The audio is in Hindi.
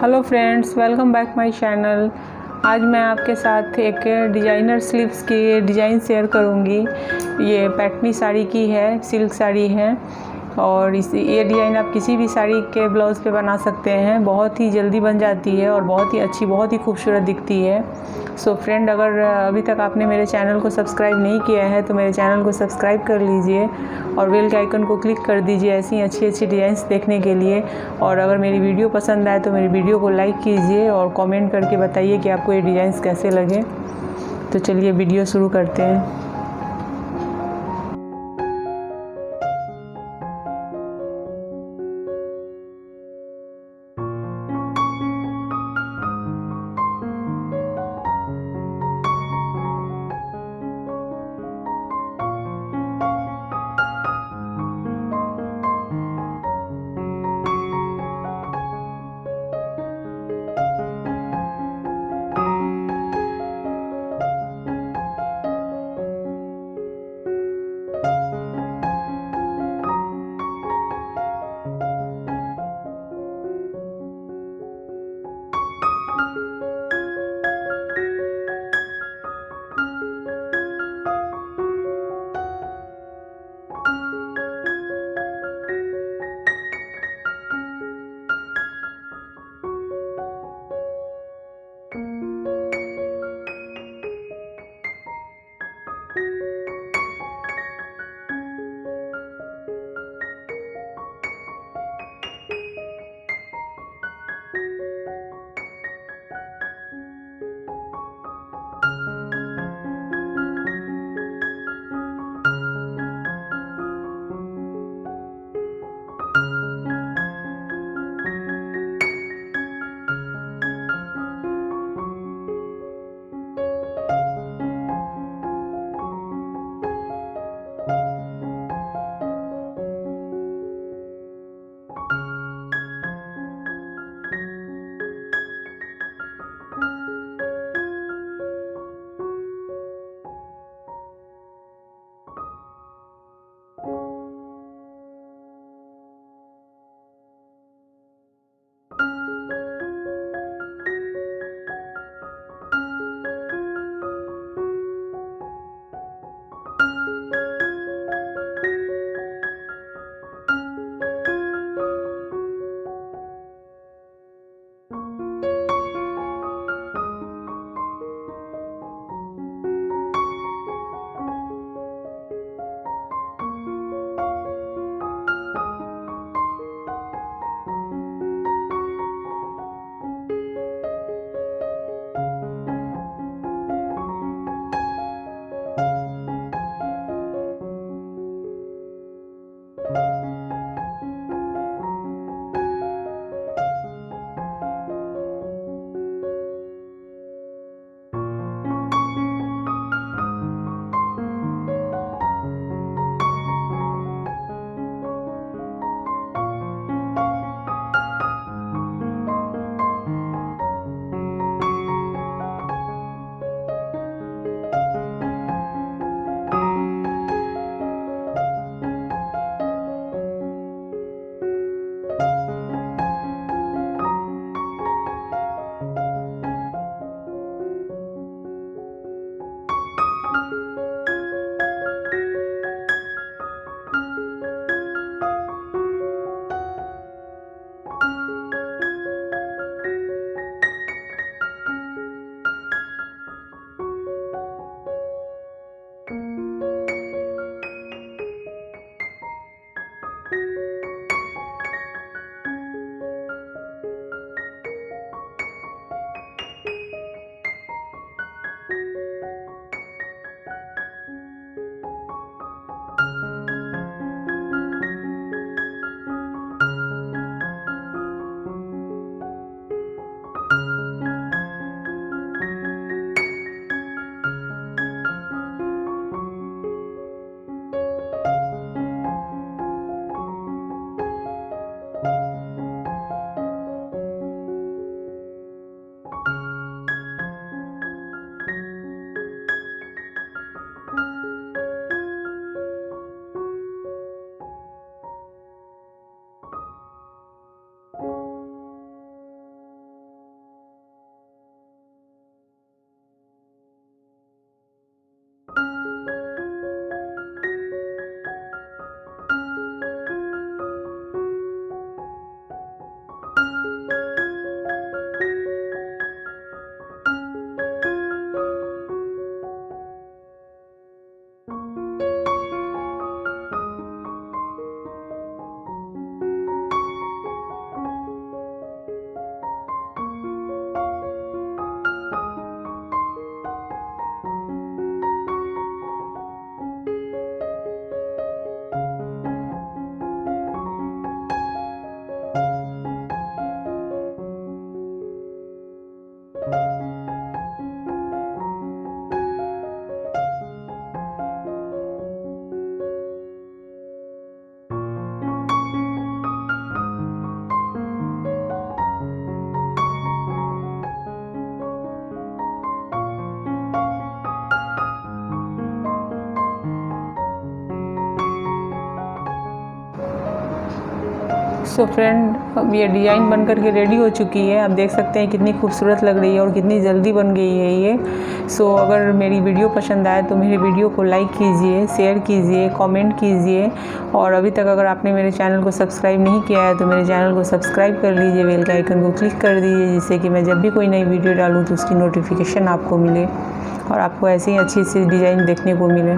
Hello friends, welcome back my channel. आज मैं आपके साथ एक डिजाइनर स्लीव्स की डिज़ाइन शेयर करूंगी। ये पैठनी साड़ी की है, सिल्क साड़ी है और ये डिज़ाइन आप किसी भी साड़ी के ब्लाउज़ पे बना सकते हैं। बहुत ही जल्दी बन जाती है और बहुत ही अच्छी, बहुत ही खूबसूरत दिखती है। सो फ्रेंड, अगर अभी तक आपने मेरे चैनल को सब्सक्राइब नहीं किया है तो मेरे चैनल को सब्सक्राइब कर लीजिए और बेल के आइकन को क्लिक कर दीजिए ऐसी अच्छी अच्छी डिज़ाइंस देखने के लिए। और अगर मेरी वीडियो पसंद आए तो मेरी वीडियो को लाइक कीजिए और कमेंट करके बताइए कि आपको ये डिज़ाइंस कैसे लगे। तो चलिए वीडियो शुरू करते हैं। सो फ्रेंड, अब ये डिज़ाइन बन करके रेडी हो चुकी है। आप देख सकते हैं कितनी खूबसूरत लग रही है और कितनी जल्दी बन गई है ये। सो अगर मेरी वीडियो पसंद आए तो मेरी वीडियो को लाइक कीजिए, शेयर कीजिए, कमेंट कीजिए। और अभी तक अगर आपने मेरे चैनल को सब्सक्राइब नहीं किया है तो मेरे चैनल को सब्सक्राइब कर लीजिए, बेल के आइकन को क्लिक कर दीजिए, जिससे कि मैं जब भी कोई नई वीडियो डालूँ तो उसकी नोटिफिकेशन आपको मिले और आपको ऐसे ही अच्छी सी डिज़ाइन देखने को मिले।